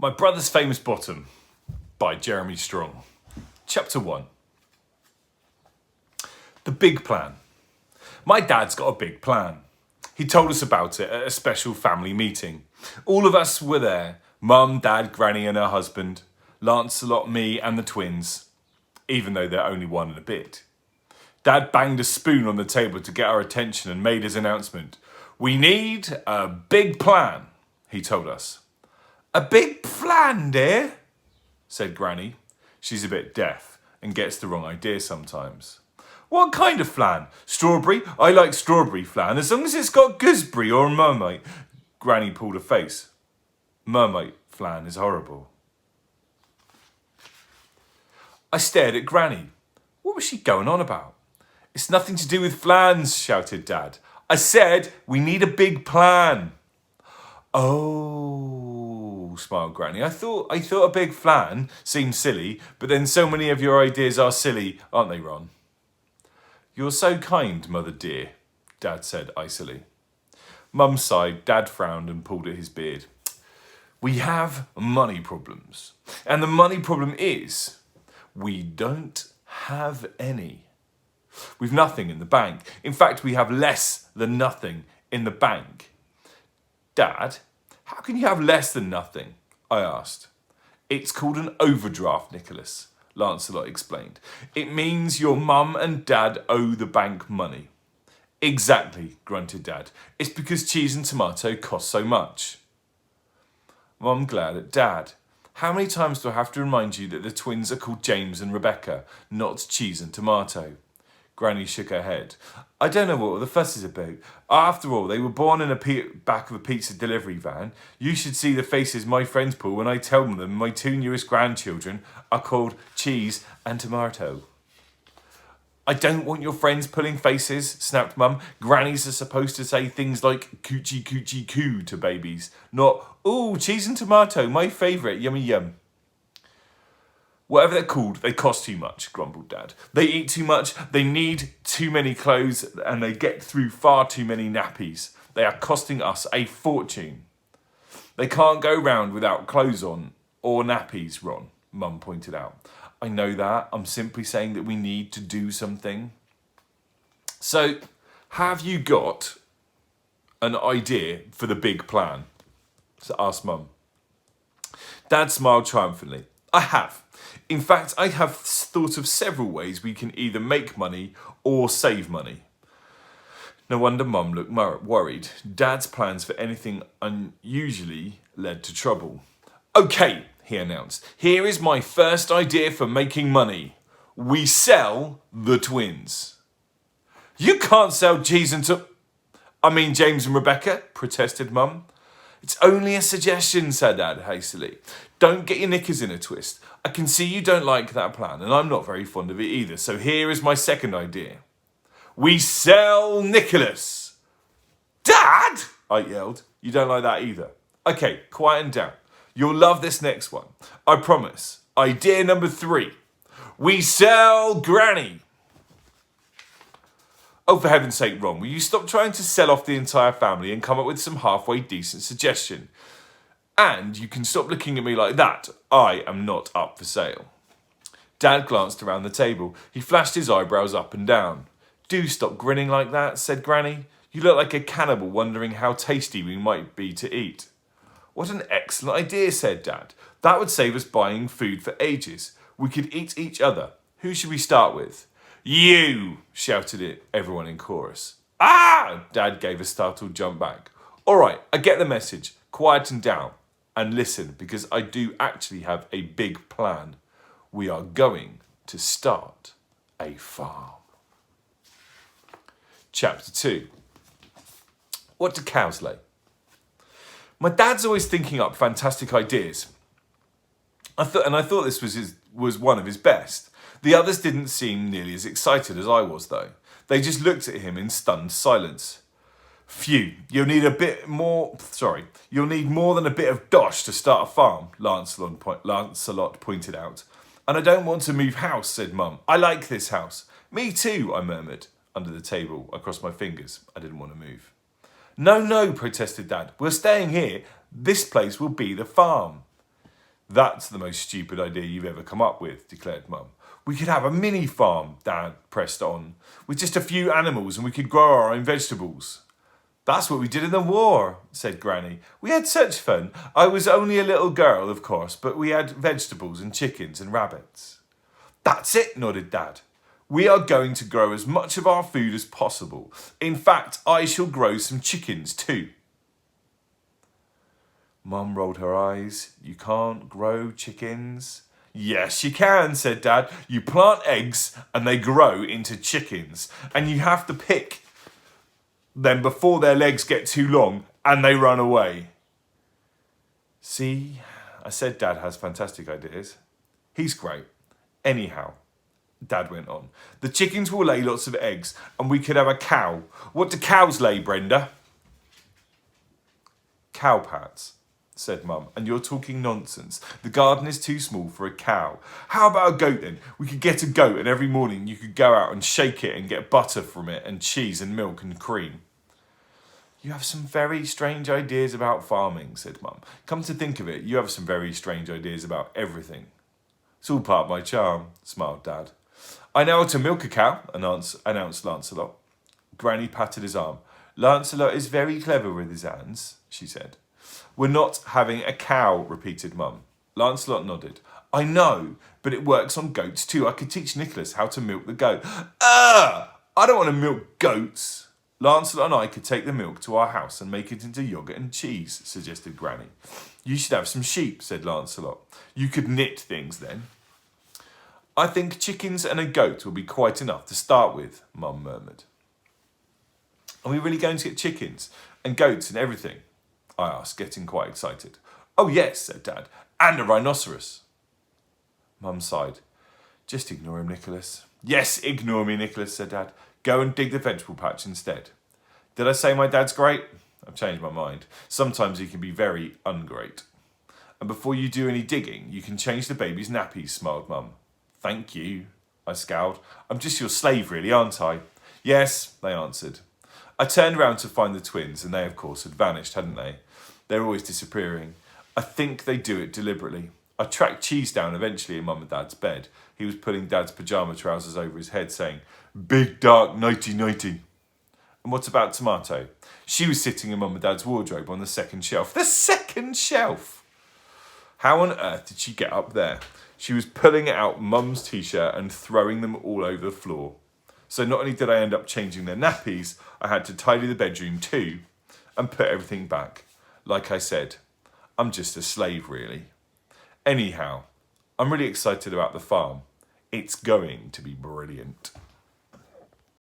My Brother's Famous Bottom by Jeremy Strong. Chapter 1. The big plan. My dad's got a big plan. He told us about it at a special family meeting. All of us were there. Mum, Dad, Granny and her husband. Lancelot, me and the twins. Even though they're only one and a bit. Dad banged a spoon on the table to get our attention and made his announcement. We need a big plan, he told us. A big plan, dear, said Granny. She's a bit deaf and gets the wrong idea sometimes. What kind of flan? Strawberry? I like strawberry flan as long as it's got gooseberry or mermaid. Granny pulled a face. Mermaid flan is horrible. I stared at Granny. What was she going on about? It's nothing to do with flans, shouted Dad. I said we need a big plan. Oh, smiled Granny. I thought a big flan seemed silly, but then so many of your ideas are silly, aren't they, Ron? You're so kind, Mother dear, Dad said icily. Mum sighed, Dad frowned and pulled at his beard. We have money problems. And the money problem is we don't have any. We've nothing in the bank. In fact, we have less than nothing in the bank. Dad, how can you have less than nothing? I asked. It's called an overdraft, Nicholas, Lancelot explained. It means your mum and Dad owe the bank money. Exactly, grunted Dad. It's because cheese and tomato cost so much. Mum glared at Dad. How many times do I have to remind you that the twins are called James and Rebecca, not cheese and tomato? Granny shook her head. I don't know what all the fuss is about. After all, they were born in the back of a pizza delivery van. You should see the faces my friends pull when I tell them my two newest grandchildren are called Cheese and Tomato. I don't want your friends pulling faces, snapped Mum. Grannies are supposed to say things like coochie coochie coo to babies, not, ooh, cheese and tomato, my favourite, yummy yum. Whatever they're called, they cost too much, grumbled Dad. They eat too much, they need too many clothes, and they get through far too many nappies. They are costing us a fortune. They can't go round without clothes on, or nappies, Ron, Mum pointed out. I know that, I'm simply saying that we need to do something. So, have you got an idea for the big plan? Asked Mum. Dad smiled triumphantly. I have. In fact, I have thought of several ways we can either make money or save money. No wonder Mum looked worried. Dad's plans for anything unusually led to trouble. Okay, he announced. Here is my first idea for making money. We sell the twins. You can't sell James and Rebecca, protested Mum. It's only a suggestion, said Dad hastily. Don't get your knickers in a twist. I can see you don't like that plan, and I'm not very fond of it either, so here is my second idea. We sell Nicholas. Dad! I yelled. You don't like that either. Okay, quieten down. You'll love this next one. I promise. Idea number 3. We sell Granny. Oh, for heaven's sake, Ron, will you stop trying to sell off the entire family and come up with some halfway decent suggestion? And you can stop looking at me like that. I am not up for sale. Dad glanced around the table. He flashed his eyebrows up and down. Do stop grinning like that, said Granny. You look like a cannibal wondering how tasty we might be to eat. What an excellent idea, said Dad. That would save us buying food for ages. We could eat each other. Who should we start with? You, shouted everyone in chorus. Ah! Dad gave a startled jump back. All right, I get the message. Quieten down and listen, because I do actually have a big plan. We are going to start a farm. Chapter 2. What do cows lay? My dad's always thinking up fantastic ideas. I thought this was one of his best. The others didn't seem nearly as excited as I was, though. They just looked at him in stunned silence. Phew, you'll need more than a bit of dosh to start a farm, Lancelot pointed out. And I don't want to move house, said Mum. I like this house. Me too, I murmured, under the table, across my fingers. I didn't want to move. No, protested Dad. We're staying here. This place will be the farm. That's the most stupid idea you've ever come up with, declared Mum. We could have a mini farm, Dad pressed on, with just a few animals, and we could grow our own vegetables. That's what we did in the war, said Granny. We had such fun. I was only a little girl, of course, but we had vegetables and chickens and rabbits. That's it, nodded Dad. We are going to grow as much of our food as possible. In fact, I shall grow some chickens too. Mum rolled her eyes. You can't grow chickens? Yes, you can, said Dad. You plant eggs and they grow into chickens. And you have to pick them before their legs get too long and they run away. See, I said Dad has fantastic ideas. He's great. Anyhow, Dad went on, the chickens will lay lots of eggs and we could have a cow. What do cows lay, Brenda? Cowpats, said Mum, and you're talking nonsense. The garden is too small for a cow. How about a goat then? We could get a goat and every morning you could go out and shake it and get butter from it and cheese and milk and cream. You have some very strange ideas about farming, said Mum. Come to think of it, you have some very strange ideas about everything. It's all part of my charm, smiled Dad. I know how to milk a cow, announced Lancelot. Granny patted his arm. Lancelot is very clever with his hands, she said. We're not having a cow, repeated Mum. Lancelot nodded. I know, but it works on goats too. I could teach Nicholas how to milk the goat. I don't want to milk goats. Lancelot and I could take the milk to our house and make it into yoghurt and cheese, suggested Granny. You should have some sheep, said Lancelot. You could knit things then. I think chickens and a goat will be quite enough to start with, Mum murmured. Are we really going to get chickens and goats and everything? I asked, getting quite excited. Oh yes, said Dad, and a rhinoceros. Mum sighed. Just ignore him, Nicholas. Yes, ignore me, Nicholas, said Dad. Go and dig the vegetable patch instead. Did I say my dad's great? I've changed my mind. Sometimes he can be very ungreat. And before you do any digging, you can change the baby's nappies, smiled Mum. Thank you, I scowled. I'm just your slave, really, aren't I? Yes, they answered. I turned round to find the twins, and they, of course, had vanished, hadn't they? They're always disappearing. I think they do it deliberately. I tracked Cheese down eventually in Mum and Dad's bed. He was pulling Dad's pyjama trousers over his head, saying, Big dark nighty-nighty. And what about Tomato? She was sitting in Mum and Dad's wardrobe on the second shelf. The second shelf! How on earth did she get up there? She was pulling out Mum's t-shirt and throwing them all over the floor. So not only did I end up changing their nappies, I had to tidy the bedroom too and put everything back. Like I said, I'm just a slave, really. Anyhow, I'm really excited about the farm. It's going to be brilliant.